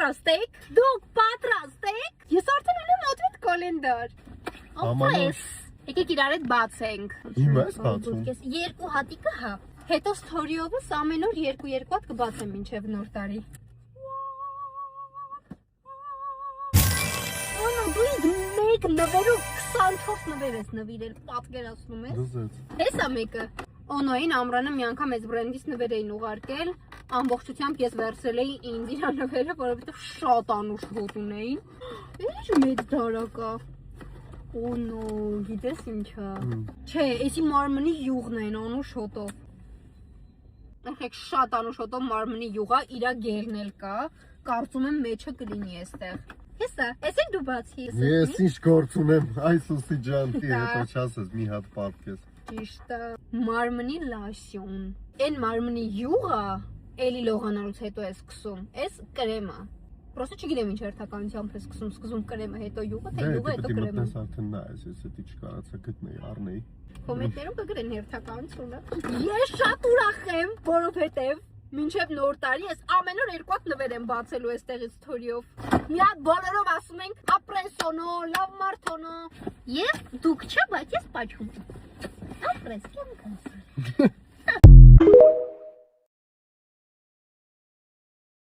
պատրաստ եք։ Դուք պատրաստ եք։ Ես արդեն ունեմ advent կալենդար։ Ամենուր։ Եկեք իրար հետ բացենք։ Հիմա ես բացում։ Երկու հատիկը հա։ Հետո story-ովս ամեն օր 2 հատ կբացեմ մինչև նոր տարի։ Անո դու մեկ նվերով 24 նվեր ես նվիրել, պատկերացնում ես։ Դզեց։ Հեսա մեկը։ Օնոյին ամրանը մի անգամ այս բրենդից նվեր էին ուղարկել, ամբողջությամբ ես վերցրել էի ինձ իր նվերը, որովհետև շատ անուշ հոտ ունեին։ Ինչ մեծ դարակա։ Օնո, գիտես ինչա։ Չէ, էսի մարմնի յուղն են անուշ հոտով։ Ეხեք շատ անուշ հոտով մարմնի յուղա, իրա գերն էլ կա, կարծում եմ մեջը կլինի էստեղ։ Հեսա, էսի դու բացի։ Ես ինչ գործ ունեմ, այսուսի ջանտի հետո չասես մի հատ պատկես։ Ճիշտ է, մարմնի լասյոն։ Այն մարմնի յուղը էլի լողանալուց հետո է սկսում, էս կրեմը։ Պրոստը չգիտեմ ինչ հերթականությամբ է սկսում կրեմը, հետո յուղը, թե յուղը, հետո կրեմը։ Դե արդեն նայես, ես էդի չկարացա գտնեի, առնեի։ Կոմենտներում կգրեն հերթականությունը։ Ես շատ ուրախ եմ, որովհետև մինչև նոր տարի ես ամեն օր 2 հատ նվեր եմ բացելու այստեղից story-ով։ Մի հատ բոլորով ասում ենք ապրեսոնո, լավ մարդոնո։ Ես դուք չէ, բայց ես պաչում եմ։ Ապրես, կեմ կասել։